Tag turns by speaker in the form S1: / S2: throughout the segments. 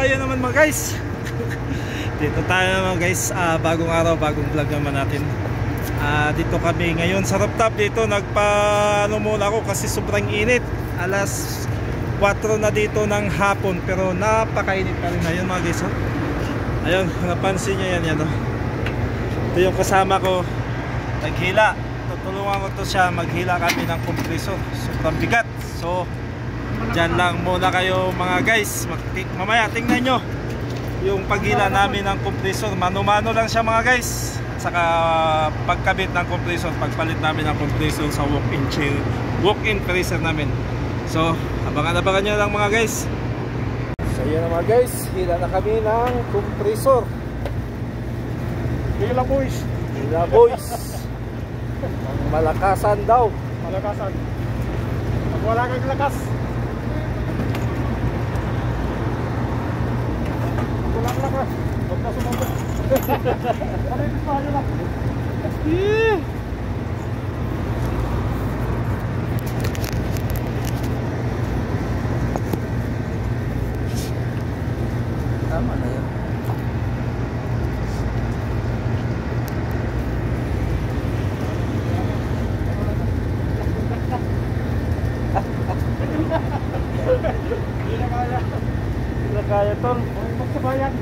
S1: ayan naman mga guys. Dito tayo naman guys, bagong araw, bagong vlog naman natin. Dito kami ngayon sa rooftop. Dito nagpa-ano muna ako kasi sobrang init. Alas 4 na dito ng hapon, pero napakainit pa rin. Ayun mga guys, oh. Ayun, napansin nyo yan, yan, oh. Ito yung kasama ko, naghila. Tutulungan ko to siya, maghila kami ng compressor. Sobrang bigat. So dyan lang muna kayo mga guys. Mamaya tingnan nyo yung paghila namin ng compressor. Mano-mano lang siya mga guys. Saka pagkabit ng compressor, pagpalit namin ng compressor sa walk-in freezer namin. So abangan-abangan nyo lang mga guys. So yun na mga guys, hila na kami ng compressor.
S2: Hila boys.
S1: Hila boys. Malakasan daw.
S2: Malakasan. Pag wala kang lakas, wala kang lakas, huwag na sumabot. Ano yung paano lang?
S1: Tama na yun. Hindi na kaya tol.
S2: Magsabayan.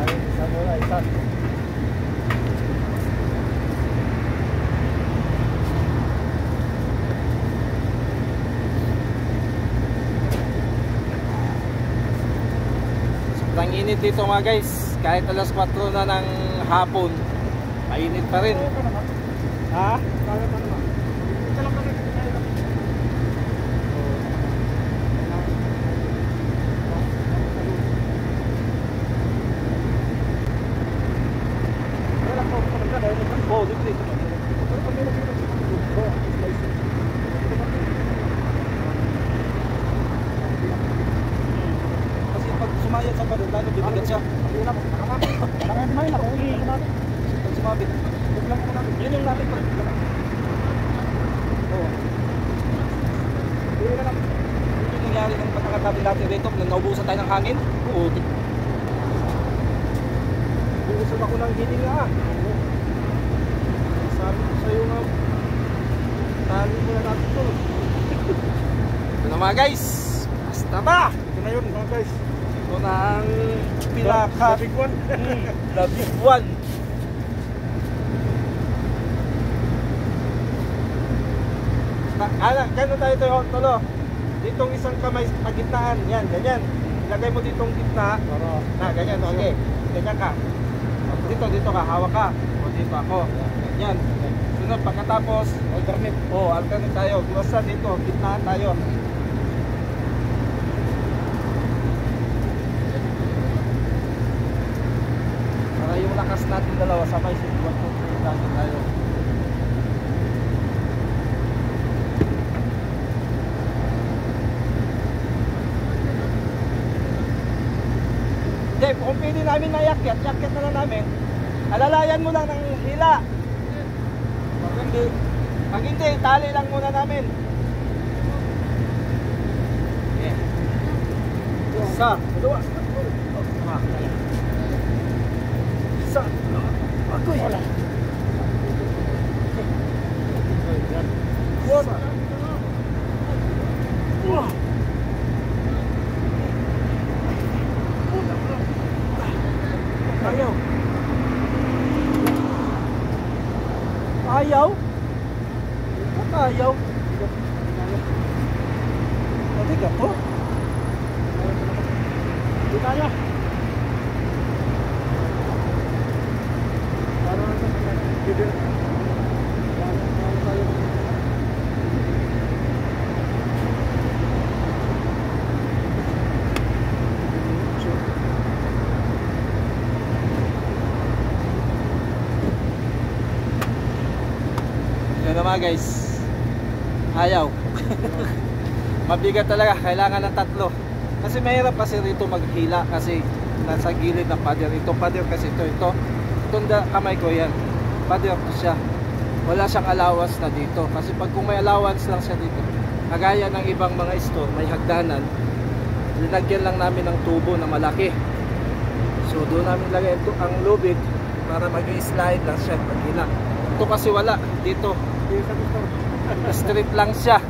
S1: Ay, isa muna, isa. Sobrang init dito mga guys. Kahit alas 4 na ng hapon, mainit pa rin. Ha?
S2: Kaya pa naman. Ito lang kami.
S1: Oh, dito. Kasi pag sumayad sa parin, lalo bibigat siya. Pag sumabit, yun yung natin pag yun yung nangyari ng pagkakatabi natin dito nang naubusan tayo ng hangin. Oo, buusan ako ng hininga. Sabi ko sa'yo nga, tali mo na natin ito. Ito na mga guys, basta ba?
S2: Ito na yun mga guys.
S1: Ito na ang pinaka
S2: The big one.
S1: The big one. Gano'n tayo tolo. Ditong isang kamay pagitnaan. Yan, ganyan. Ilagay mo ditong gitna. Na, ganyan, okay. Ganyan ka. Dito ka, hawak ka. O dito ako. Yan. Sunod, pagkatapos alternate. Alternate tayo. Basta dito, gitnaan tayo. Para yung lakas natin dalawa sabay sinuwan ko tayo. Hindi, kung pwede namin na yakyat na lang namin. Alalayan mo lang ng hila. Pag hindi, tali lang muna namin. Okay. Isa, dua. Isa. Agoy. Wah. Ayaw. Ayaw? Ba't ayaw? Pati ka po?
S2: Hindi kaya. Parang hindi.
S1: Yan naman guys, ayaw. Mabigat talaga, kailangan ng tatlo. Kasi mahirap kasi rito maghila kasi nasa gilid ng pader. Ito pader kasi ito kamay ko yan. Pader ko siya. Wala siyang allowance na dito. Kasi pag kung may allowance lang siya dito, kagaya ng ibang mga store, may hagdanan. linagyan lang namin ng tubo na malaki. So doon namin lagay ang lubid para mag-slide lang siya pag hila. Ito kasi wala dito, straight lang siya.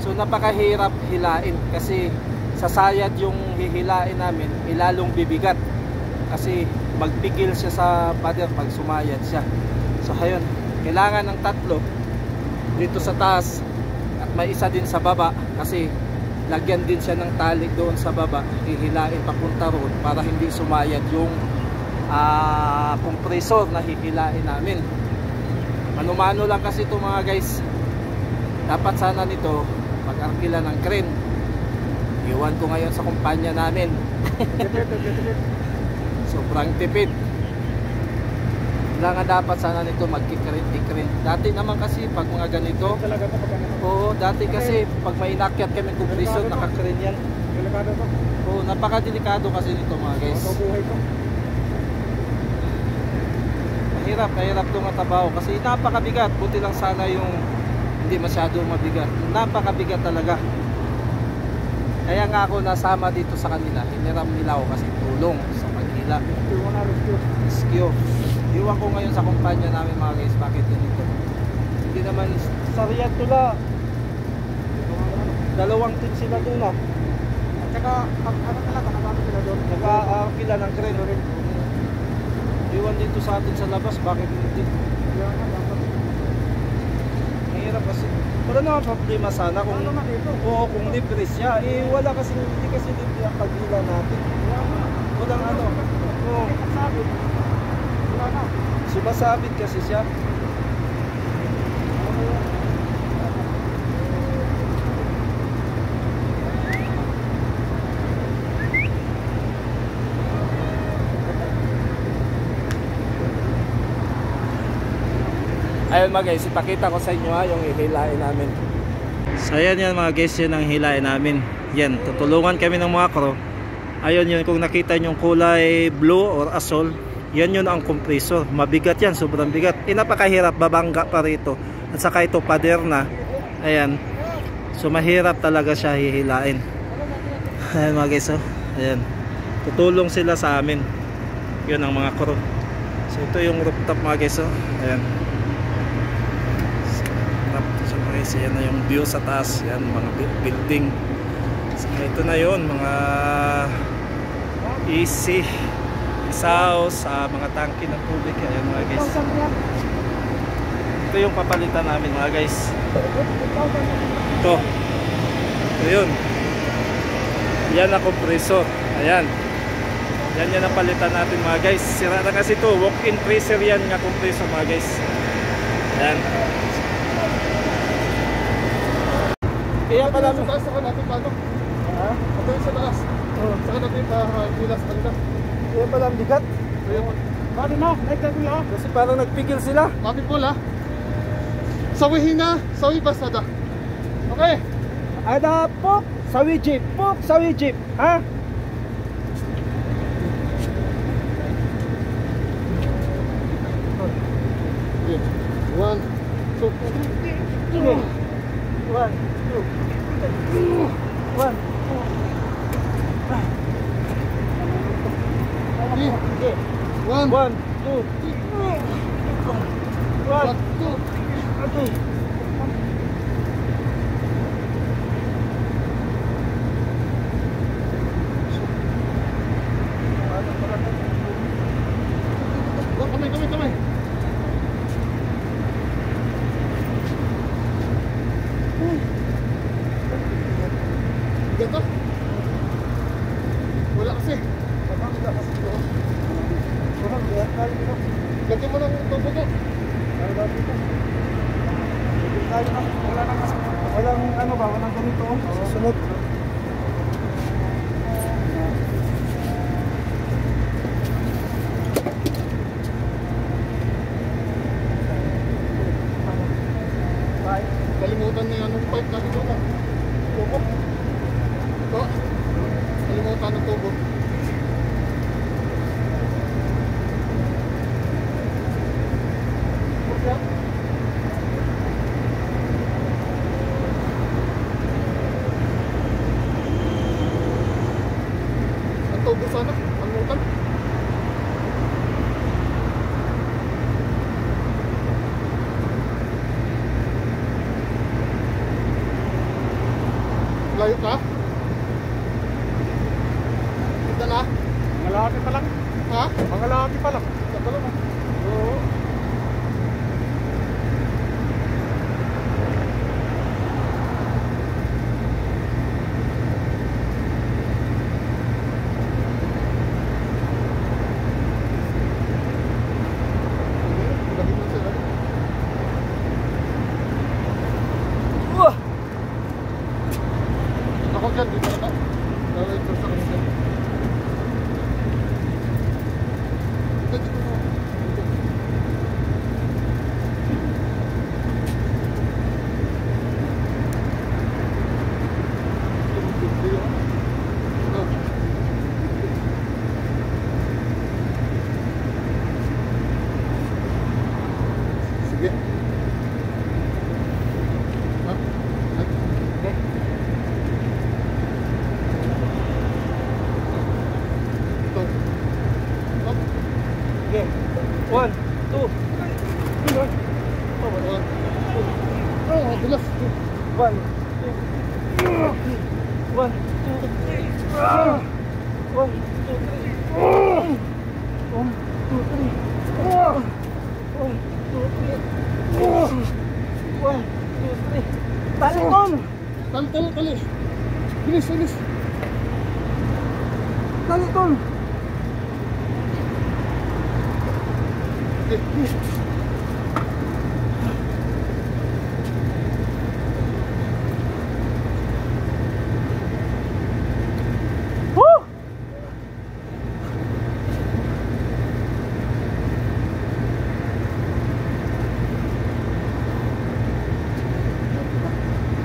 S1: So napakahirap hilain kasi sasayad yung hihilain namin, ilalong bibigat kasi magpigil siya sa pader pag sumayad siya. So ayun, kailangan ng tatlo dito sa taas at may isa din sa baba kasi lagyan din siya ng tali doon sa baba, hihilain papunta roon para hindi sumayad yung compressor na hihilain namin. Mano-mano lang kasi ito mga guys. Dapat sana nito mag-arkila ng crane. Iwan ko ngayon sa kumpanya namin. Sobrang tipid. Kailangan dapat sana nito magkikrane. Dati naman kasi pag mga ganito, oo, dati kasi pag may inakyat kami compressor, nakakrane yan.
S2: Delikado to.
S1: Oo, napakadelikado kasi nito mga guys. Mahirap itong trabaho kasi napakabigat. Buti lang sana yung hindi masyado mabigat. Napakabigat talaga. Kaya nga ako nasama dito sa kanila. Hiniram nila ako kasi tulong sa paghila. Rescue. Iwan ko ngayon sa kumpanya namin mga guys. Bakit ganito? Hindi naman sa Riyadh tula. Dalawang team sila doon na.
S2: At saka, ano talaga, nakapagod sila doon.
S1: Naka-pila ng crane rin. Iwan dito sa atin sa labas. Bakit hindi? Mahirap kasi. Wala naman problema sana kung kung libre siya. Eh wala kasi, hindi kasi libre ang paghila natin. Walang ano. Oo. Sumasabit kasi siya. Ayun mga guys, ipakita ko sa inyo yung hihilain namin. So ayan yan mga guys, yun ang hilain namin. Yan, tutulungan kami ng mga crew. Ayun yun, kung nakita nyo yung kulay blue or asol, yan yun ang compressor. Mabigat yan, sobrang bigat. Napakahirap, babangga pa rito. At saka ito pader na. Ayan. So mahirap talaga siya hihilain. Ayan mga guys, oh. Ayan. Tutulong sila sa amin. Yun ang mga crew. So ito yung rooftop mga guys, oh. Ayan. So guys, yan na yung view sa taas. Yan, mga building. So ito na yun, mga easy sauce, mga tangke ng tubig. Ayan mga guys. Ito yung papalitan namin mga guys. Ito yun. Yan ang compressor. Ayan. Yan ang palitan natin mga guys. Sira na kasi ito. Walk-in freezer yan nga compressor mga guys. Ayan. Kaya pala sa taas ako natin paano? Ha? Ito yung sa taas. Saka natin pa-gilas kanila. Kaya pala ang bigat.
S2: Bakit na? Nagkagula.
S1: Kasi parang nagpigil sila.
S2: Bakit pula? Sawihin na. Sawi basada. Okay.
S1: Ada pok, sawi jeep. Pok, sawi jeep. Ha?
S2: Okay. 1, 2, 3.
S1: 1, 2, 1. Okay.
S2: 1,
S1: 1, 2, 1, 2.
S2: Kamay. Gato? Wala kasi. Lagyan mo ng tubo ko.
S1: Walang ano ba, walang ganito. Susunod.
S2: Kalimutan na yan ng pipe natin doon. Tubo. Ito. Kalimutan ng tubo. lalaki pa lang. Ha? Mga lalaki pa lang. Ito lang. Oo. Ako dyan, dito na ka. Lalay ko sa kanila. Dito, dito mo. Dito. Sige. Ha? Okay. Ito. Up.
S1: Okay. 1, 2,
S2: Oh, bilas.
S1: 1, 2, 1, 2, 3. 1, 2, 3. 1, 2, 3. 1, 2, 3. 1, 2, 3. Tali, Ton!
S2: Tali. Bilis.
S1: Tali, Ton!
S2: Okay.
S1: Woo!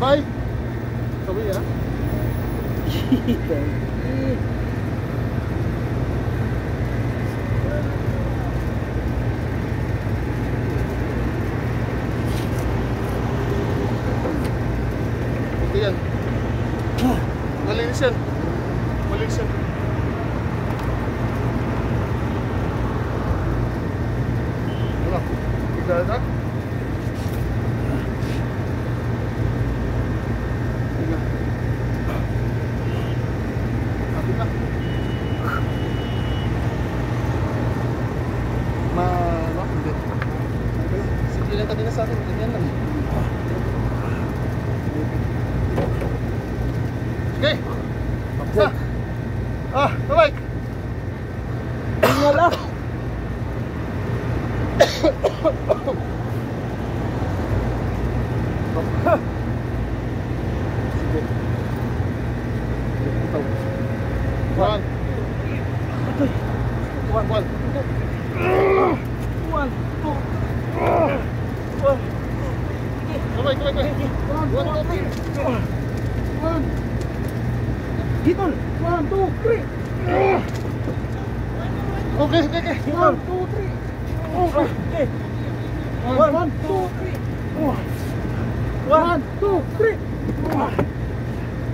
S2: Bye. Sabi ya. Ito yan. Malinis yan. Ano? Tignan na? Tignan. Kapit na. Ano? Hindi. Simple lang kanina sa akin. Ganyan lang. Okay. Isa. Bye-bye.
S1: Tingnan lang.
S2: Sige. Ito. One. One.
S1: 1, 2.
S2: Bye-bye. One, two, three. One.
S1: Dito. 1, 2, 3.
S2: Okay.
S1: 1, 2, 3. Okay. 1, 2, 3. 1, 2, 3.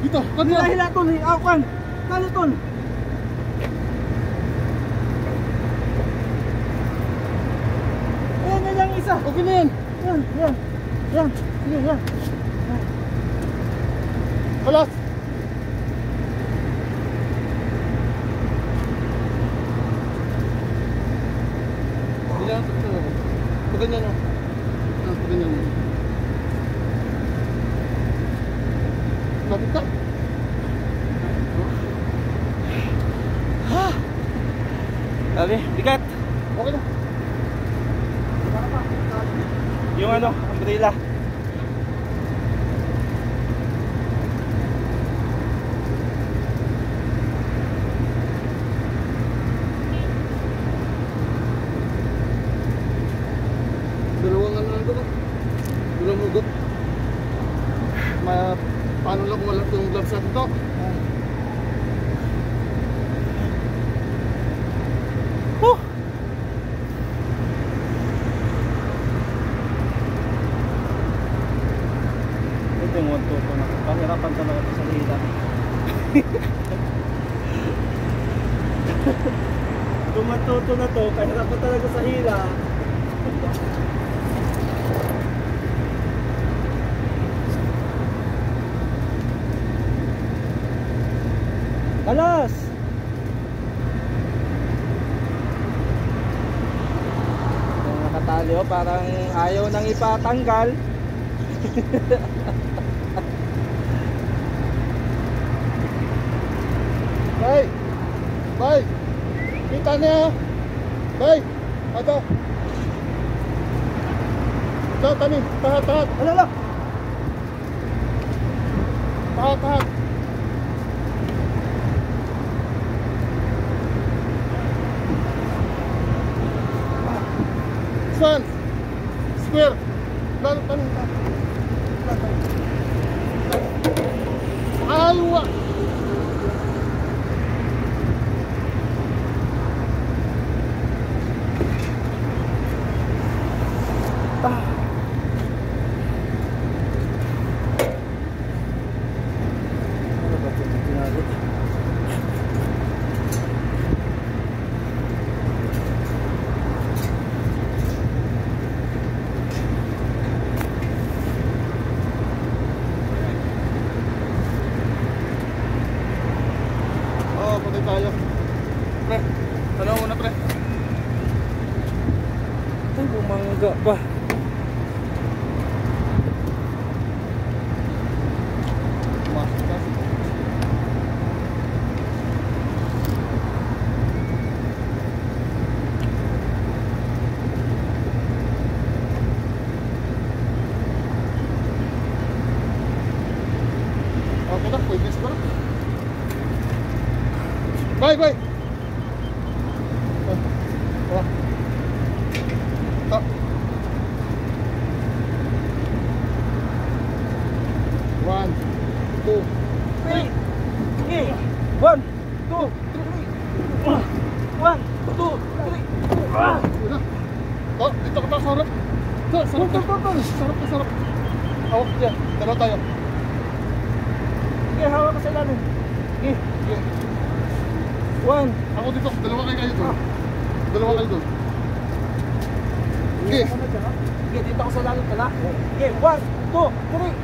S2: Dito. Kanina.
S1: Hila Ton, awan. Tali, Ton. Yan yung isa.
S2: Okay na yan.
S1: Yan. Sige, yan.
S2: Palas. Ganyan. Paganyan o. Paganyan o. Lapit ka.
S1: Sabi, bigat.
S2: Okay na.
S1: Yung umbrella.
S2: Dalawang ito ko. Dalawang hugot. Paano lang kung wala itong gloves natin ito?
S1: Ito yung 1, 2 ko na. Pahirapan talaga ito sa hila. Kung matuto na to, kahirapan talaga sa hila. Alas! tali oh, parang ayaw nang ipatanggal.
S2: Bay! Bay! Kita niya! Bay! Ada! Ito, tanim! Tahat, tahat!
S1: Alala!
S2: Tahat, tahat! Saan? Square! Lalo, tanim! Aywa! Oh, patay tayo. Pre, ano muna pre?
S1: Ay, bumangga pa.
S2: Okay na, pwede siguro. Bye, bye! Stop. One, two, three.
S1: Okay. 1, 2, 3. 1, 2, 3.
S2: Yun na. Oh, dito ka pa sa harap. Ito, sarap ka. Sarap ka, sarap. Hawak dyan. Dalawa tayo.
S1: Okay, hawak ka sa ilalim. Okay.
S2: Sige.
S1: 1.
S2: Ako dito. Dalawa kayo doon. Dalawa kayo doon. Okay.
S1: Okay, dito ako sa ilalim pala. Okay, 1, 2, 3.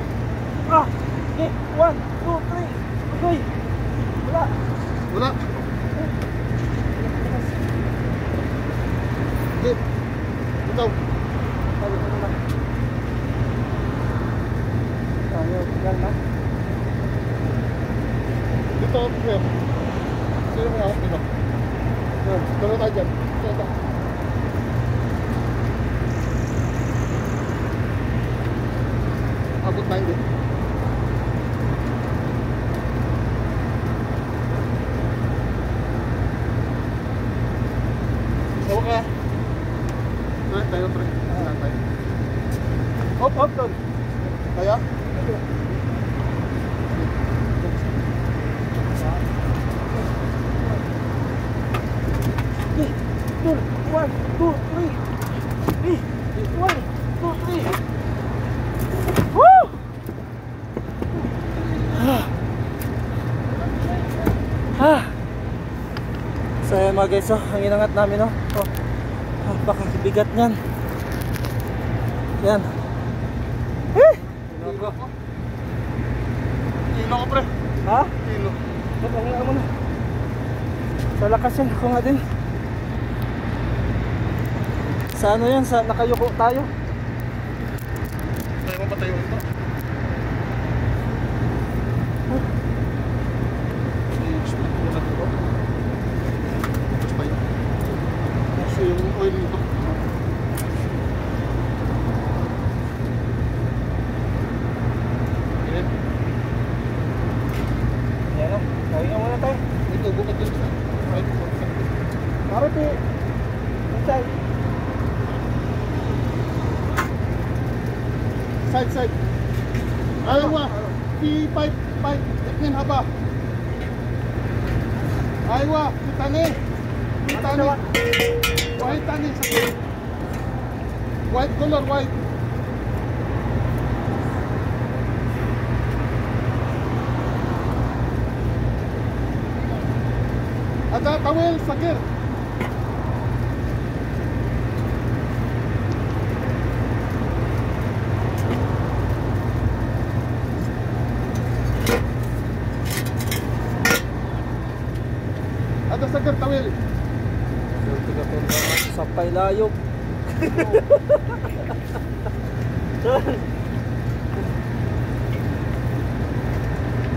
S1: Okay, 1, 2, 3. Okay. Wala.
S2: Wala. Okay. Ikaw.
S1: Sabi ko naman. Tayo, yan na.
S2: Dito, Fer. Sino may hawak dito? Yan. Dalawa tayo dyan. Ito. Abot na hindi. Sawa ka. Tre, tayo, tre. Saan tayo?
S1: Hop, hop, doon.
S2: Kaya?
S1: Okay, doon. 1, 2, 3. 1, 2, 3. Woo! So ayan mga guys, ang inangat namin baka bigat niyan. Yan.
S2: Kilo ko, pre.
S1: Ha?
S2: Kilo.
S1: Ang mo na. Sa lakas yan, ako nga din. Sa ano yan, sa nakayuko tayo.
S2: Tayo mo ba tayo ito? I-explain ko na ito. Tapos tayo. Kasi yung oil nito. Ayan.
S1: Yan o, kawin nga muna tayo.
S2: Ito, bukat din sa right.
S1: Marami. Inside.
S2: Side, side. Ayaw mo. P5, 5. Itnin haba. Ayaw mo. Kitani. Kitani. White tani. White color, white. Ada tawel, sakir. Ada sakir tawel.
S1: Sapay layog.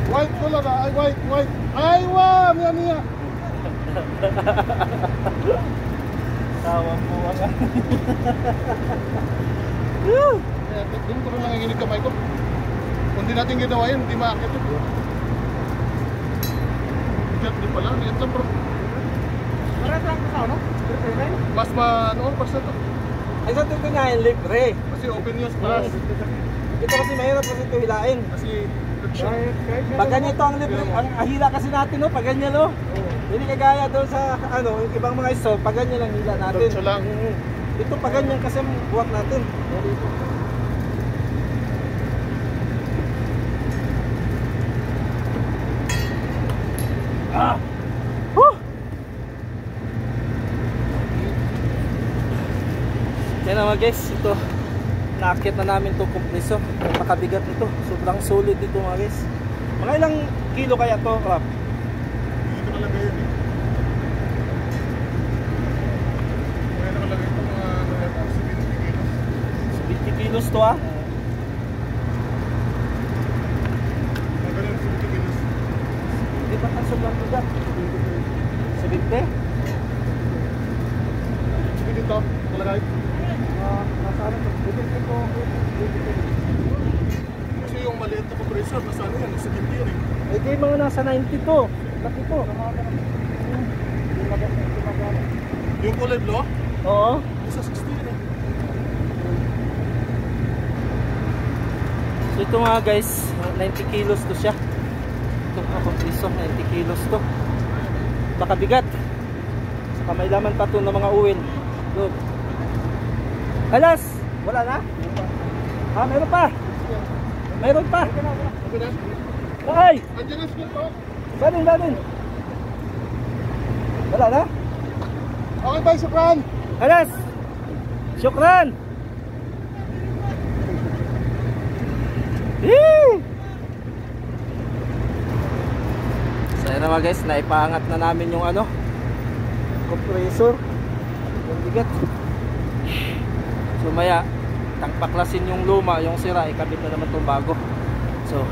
S2: White color ay white. Ay wow, Mia.
S1: Tawa mo wala.
S2: Doon ko rin nanginginig kamay ko. Kung di natin ginawa yun, hindi maakit yun. Di pala, liit lang bro. Marami lang ka no? Mas noon percent.
S1: Ay sa ito nga yung libre.
S2: Kasi open news plus.
S1: Ito kasi mahirap kasi ito hilain.
S2: Kasi friction.
S1: Pag ganito ang libre, ang hila kasi natin no, pag ganyan no. Hindi kagaya doon sa yung ibang mga store, pag ganyan lang hila natin.
S2: Diretso lang.
S1: Ito pag ganyan kasi ang buwak natin. Ah! Yan naman guys, ito naakit na namin itong kompreso. Makabigat nito, sobrang solid dito mga guys. Mga ilang kilo kaya to, Rap?
S2: Hindi nakalagay yun eh. May nakalagay ito mga 70 kilos.
S1: 50 kilos to ah.
S2: Mga ganun 70 kilos.
S1: Hindi ba ang sobrang bigat? 70?
S2: Sige dito, nakalagay.
S1: Nasa ano to? 70 ko.
S2: Kasi yung maliit na compressor, nasa ano yan, nasa 70 yan eh.
S1: Eh di mga nasa 90 to. Laki to.
S2: Yung kulay blue,
S1: Oo.
S2: nasa 60 yan eh.
S1: So ito mga guys, 90 kilos to siya. Itong kompreso, 90 kilos to. Baka bigat. Saka may laman pa to ng mga oil. Good. Alas! Wala na? Ah, meron pa! Meron pa!
S2: Okay na?
S1: Ay!
S2: Andiyan na skill to.
S1: Badin! Wala na?
S2: Okay tayo, Sukran.
S1: Alas! Syukran! Yee! So yun naman guys, naipaangat na namin yung compressor. Yung bigat. So maya, tangpaklasin yung luma, yung sira, ikabit na naman itong bago. So,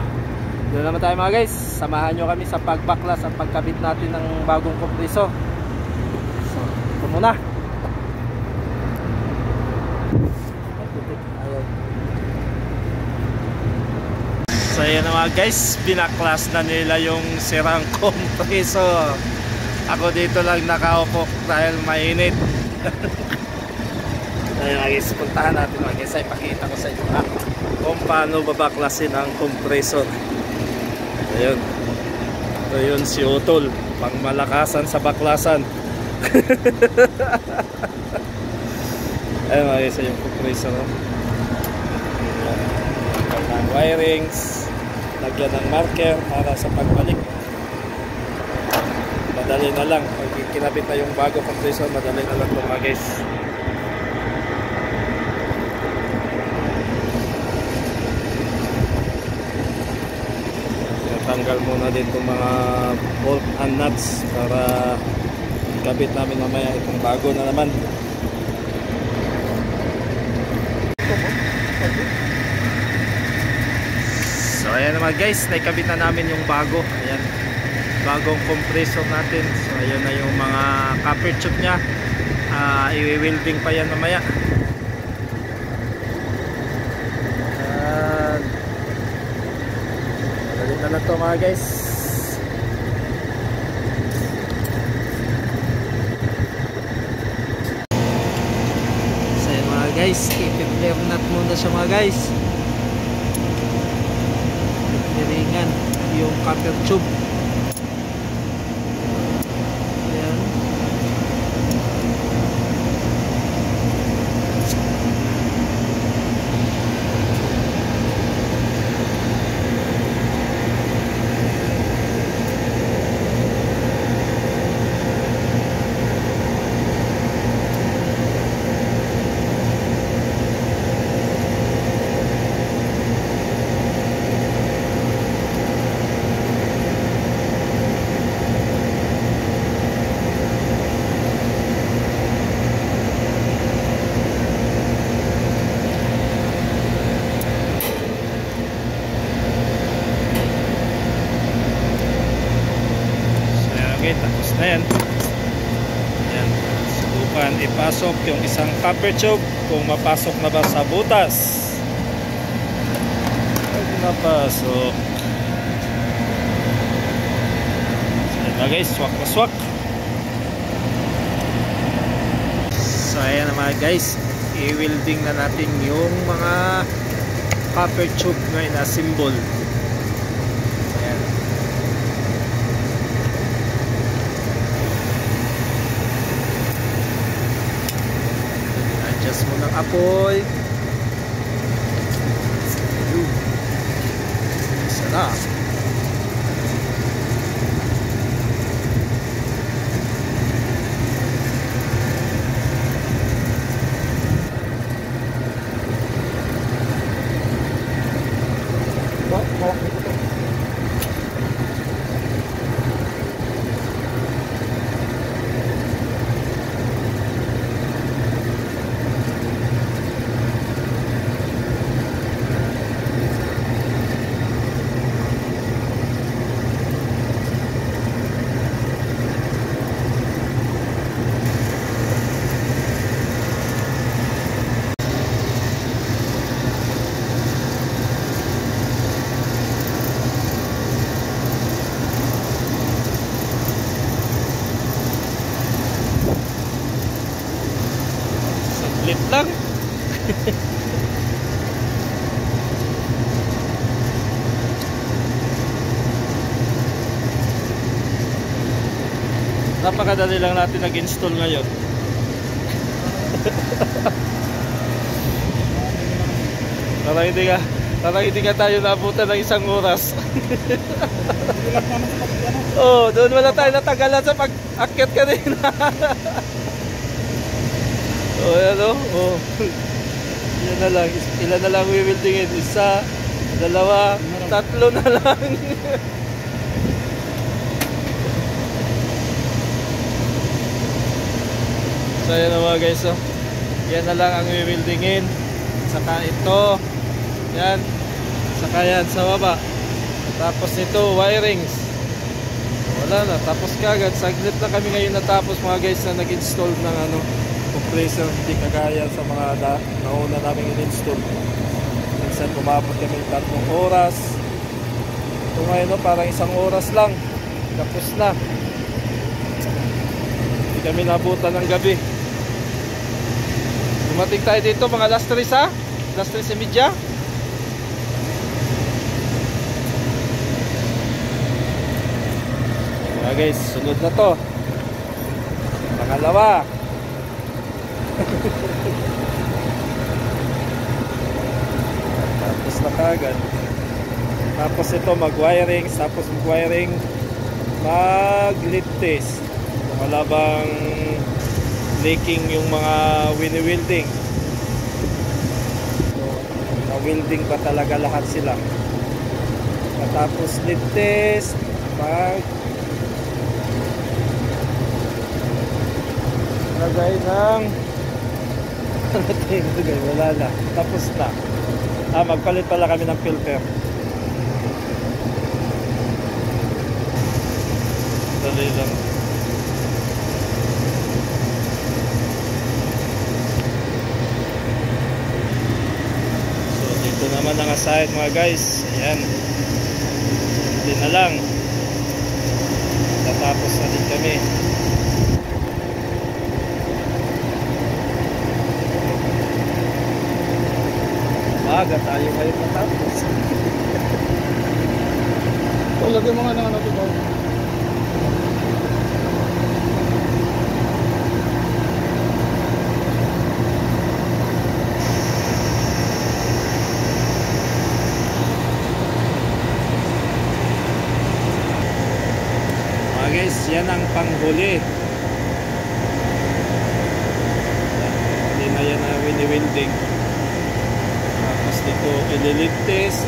S1: doon naman tayo mga guys. Samahan nyo kami sa pagbaklas at pagkabit natin ng bagong compressor. So, ito muna. So ayan na mga guys, binaklas na nila yung sirang compressor. Ako dito lang nakaupo dahil mainit. Ayun mga guys, puntahan natin mga guys, ay pakita ko sa inyo kung paano babaklasin ang compressor. Ayun, ito yun si Utol, pang malakasan sa baklasan. Ayun mga guys, yung compressor. Lagyan ng wirings, lagyan ng marker para sa pagbalik. Madali na lang, pag kinabit na yung bago compressor, madali na lang ito mga guys. Tanggal muna din itong mga bolt and nuts para kabit namin mamaya itong bago na naman. So ayan naman guys, naikabit na namin yung bago. Ayan, bagong compressor natin. So ayan na yung mga copper tube nya. I-welding pa yan mamaya. Dito na to mga guys. So yun mga guys, i-flare nut muna siya mga guys. Piringan yung copper tube. Ayan. na yan. Yan. Subukan ipasok yung isang copper tube kung mapasok na ba sa butas. Pag napasok. So yun na guys, swak na swak. So ayan na mga guys, i-welding na natin yung mga copper tube na ina-symbol. Ayan. Adjust mo ng apoy. Isa na. Saglit lang. Napakadali lang natin nag-install ngayon. Parang hindi ka tayo naabutan ng isang oras. Oh, doon wala tayo natagalan sa pag-akyat kanina. Oh, yan o. Oh. Yan na lang. Ilan na lang wiwildingin? Isa, dalawa, tatlo na lang. So yan na mga guys. Oh. Yan na lang ang wiwildingin. Saka ito. Yan. Saka yan sa baba. Tapos ito, wirings. Wala na. Tapos kagad. Saglit na kami ngayon natapos mga guys na nag-install ng compressor, hindi kagaya sa mga nauna namin in-install. Minsan umabot kami 3 oras. Ito ngayon parang 1 oras lang tapos na. Hindi kami nabutan ng gabi. Dumating tayo dito mga alas 3 ha? Alas 3:30. Guys, sunod na to. Pangalawa. Tapos na kagad. Tapos ito mag-wiring. Tapos mag-wiring, mag-lead test kung wala bang leaking yung mga wini-welding. So, na-welding ba talaga lahat sila. Tapos lead test, lagay ng wala na, tapos na. Magpalit pala kami ng filter. Dali lang. So dito naman ang aside mga guys. Ayan, hindi na lang, tatapos na din kami. Aga tayo ngayon matapos.
S2: Lagyan mga nang ito ba?
S1: Guys, yan ang panghuli. Hindi na yan na wini-welding. Tapos dito i-lead test.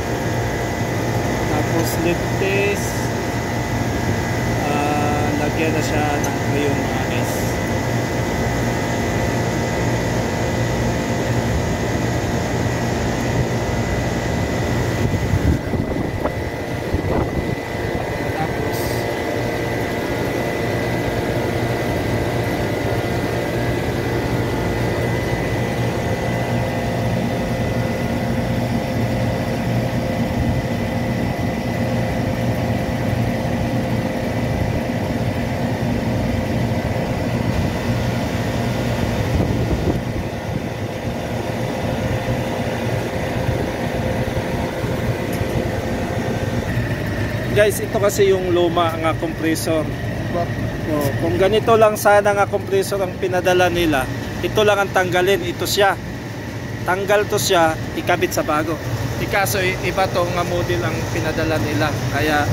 S1: Tapos lead test. Lagyan na siya ng crayon mga guys. guys, ito kasi yung luma nga compressor.
S2: Diba?
S1: Oh, kung ganito lang sana nga compressor ang pinadala nila, ito lang ang tanggalin, ito siya. Tanggal to siya, ikabit sa bago. Kaso iba tong nga model ang pinadala nila, kaya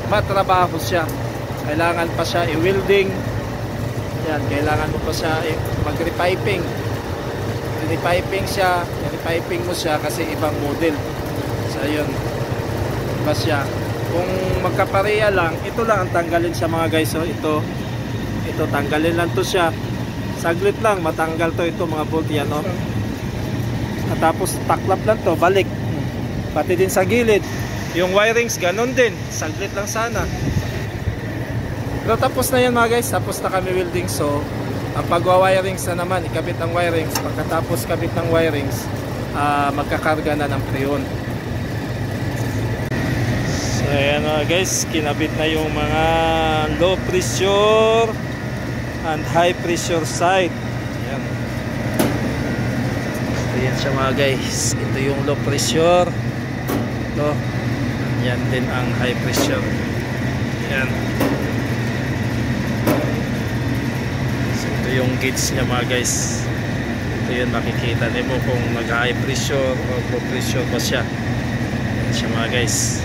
S1: matrabaho siya. Kailangan pa siya i-welding. Yan, kailangan mo pa siya mag-repiping. Repiping siya, repiping mo siya kasi ibang model. So yun, iba siya. Kung magkapareha lang, ito lang ang tanggalin siya mga guys. So ito tanggalin lang to siya. Saglit lang matanggal to, ito mga bolt yan, no? At tapos taklap lang to, balik. Pati din sa gilid. Yung wirings ganun din, saglit lang sana. Pero tapos na yan mga guys, tapos na kami welding. So ang pagwa-wirings na naman, ikabit ang wirings. Pagkatapos kabit ng wirings, magkakarga na ng preyon. So ayan mga guys, kinabit na yung mga low pressure and high pressure side. Ayan. Ayan siya mga guys, ito yung low pressure, ito, yan din ang high pressure. Ayan. So ito yung gauge nya mga guys, ito yun, makikita nimo kung nag high pressure o low pressure ba siya. Ayan siya mga guys.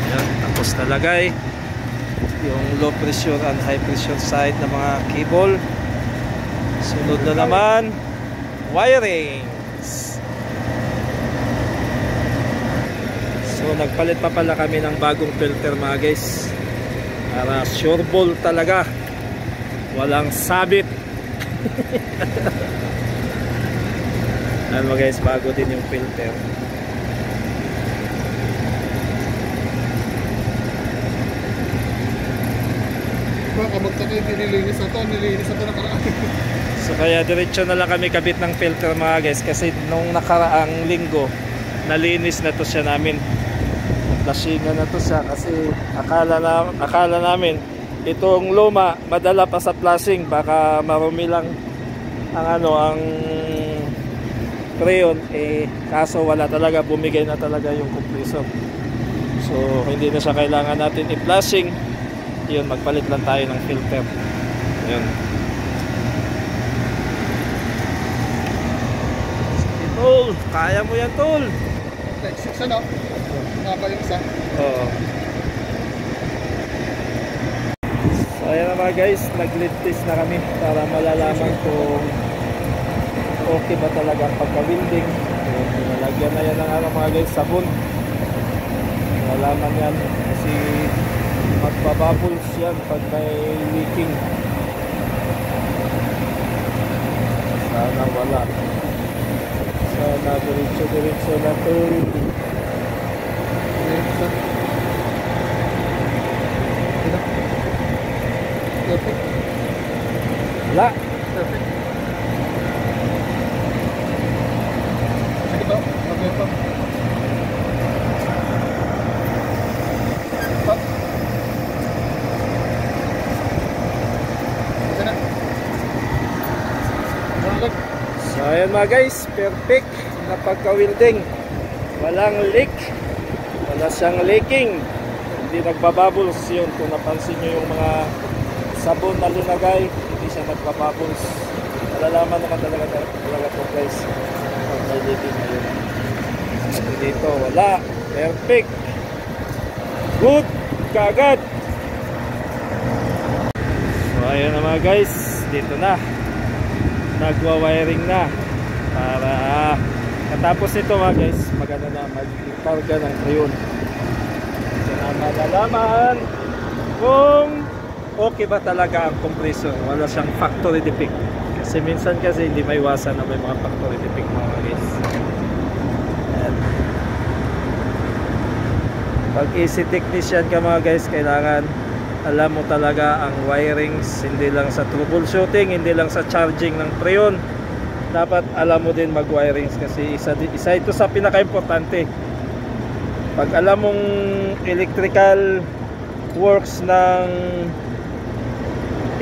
S1: Ayan, tapos nalagay yung low pressure and high pressure side ng mga cable. Sunod na naman, wirings. So nagpalit pa pala kami ng bagong filter mga guys, para sure ball talaga, walang sabit. Ano guys, bago din yung filter.
S2: Kamag na kayo, nililinis na to nakaraan.
S1: So kaya diretso na lang kami kabit ng filter mga guys, kasi nung nakaraang linggo nalinis na to siya namin. Flashingan na to siya kasi akala namin itong luma madala pa sa flashing, baka marumi lang ang preyon, kaso wala talaga, bumigay na talaga yung compressor. So hindi na siya kailangan natin i-flashing. Yun, magpalit lang tayo ng filter. Yun. Tol, kaya mo yan tol.
S2: Like 6 ano? Nga ba yung isa?
S1: Oo. So ayan na mga guys, nag-lead test na kami para malalaman kung okay ba talaga ang pagka-welding. Nalagyan na yan ng mga guys, sabon. Malalaman yan kasi magbabubbles yan pag may leaking. Sana wala. Sana diretso na to.
S2: Perfect.
S1: Wala.
S2: Perfect. Sige to, okay to.
S1: So ayan mga guys, perfect na pagka-welding. Walang leak, wala siyang leaking, hindi nagbabubbles yun. Kung napansin nyo yung mga sabon na linagay, hindi siya nagbabubbles. Malalaman naman talaga to guys kung may leaking na yun. At dito wala, perfect, good kaagad. So ayan na mga guys, dito na nagwa-wiring na para katapos nito mga guys, maganda na mag-karga ng preyon. So na malalaman kung okay ba talaga ang compressor, wala siyang factory defect. Kasi minsan kasi hindi maiwasan na may mga factory defect mga guys. Ayan. Pag easy technician ka mga guys, kailangan alam mo talaga ang wirings, hindi lang sa troubleshooting, hindi lang sa charging ng preyon. Dapat alam mo din mag-wirings kasi isa ito sa pinaka-importante. Pag alam mong electrical works ng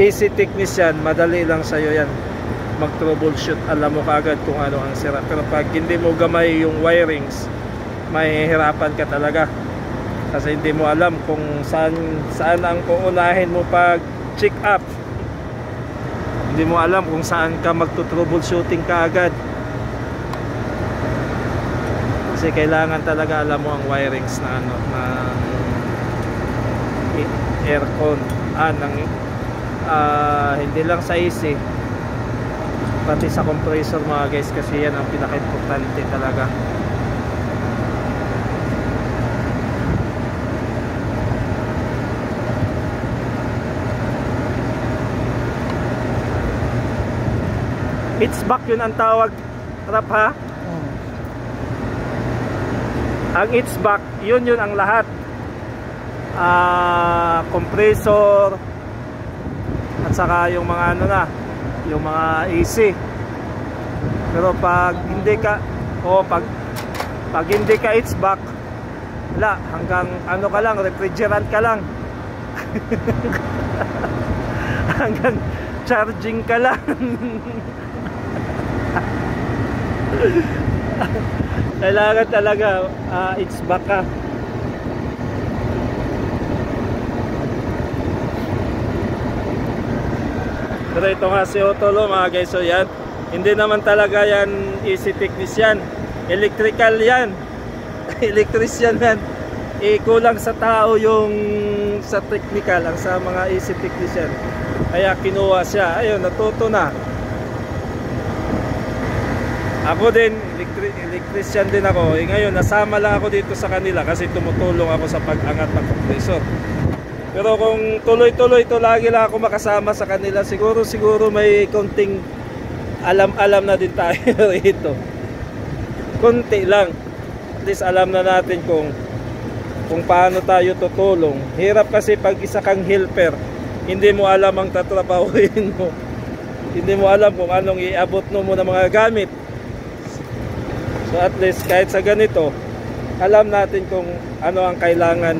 S1: AC technician, madali lang sa'yo yan mag-troubleshoot. Alam mo kaagad kung ano ang sira. Pero pag hindi mo gamay yung wirings, mahihirapan ka talaga kasi hindi mo alam kung saan ang uunahin mo pag check up. Hindi mo alam kung saan ka magto-troubleshooting ka agad. Kasi kailangan talaga alam mo ang wirings na ano, ng aircon, hindi lang sa AC, pati sa compressor mga guys, kasi yan ang pinaka-importante talaga. It's back yun ang tawag, Rap, ha? Ang it's back, yun ang lahat. Compressor at saka yung mga ano na, yung mga AC. Pero pag hindi ka pag hindi ka it's back, wala, hanggang ano ka lang, refrigerant ka lang. Hanggang charging ka lang. Kailangan talaga it's back ka. Pero ito nga si Otolo mga guys, so yan, hindi naman talaga yan easy technician, electrical yan. Electrician yan. Kulang sa tao yung sa technical, ang sa mga easy technician. Kaya kinuha siya, ayun, natuto na. Ako din, electrician din ako. Ngayon, nasama lang ako dito sa kanila kasi tumutulong ako sa pag-angat ng compressor. Pero kung tuloy-tuloy ito, lagi lang ako makasama sa kanila, siguro may konting alam-alam na din tayo rito. Konti lang. At least alam na natin kung paano tayo tutulong. Hirap kasi pag isa kang helper, hindi mo alam ang tatrabahuin mo. Hindi mo alam kung anong iabot mo ng mga gamit. So at least kahit sa ganito, alam natin kung ano ang kailangan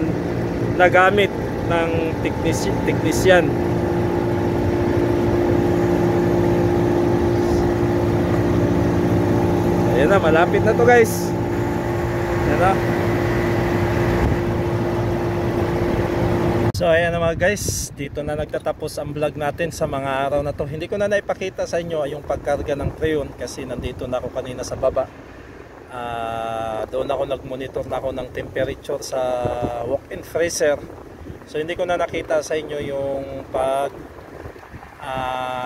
S1: na gamit ng technician. Ayan na, malapit na to guys. Ayan na. So ayan na mga guys, dito na nagtatapos ang vlog natin sa mga araw na to. Hindi ko na naipakita sa inyo yung pagkarga ng preyon kasi nandito na ako kanina sa baba. Doon ako nagmonitor na ako ng temperature sa walk-in freezer. So hindi ko na nakita sa inyo yung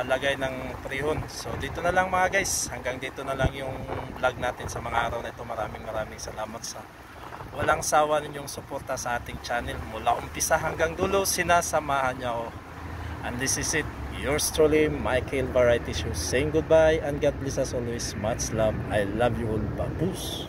S1: lagay ng prehon. So dito na lang mga guys, hanggang dito na lang yung vlog natin sa mga araw na ito. Maraming salamat sa walang sawa ninyong suporta sa ating channel. Mula umpisa hanggang dulo, sinasamahan niyo ako. And this is it, yours truly, Michael Variety Show, saying goodbye and God bless us always. Much love. I love you all. Babush.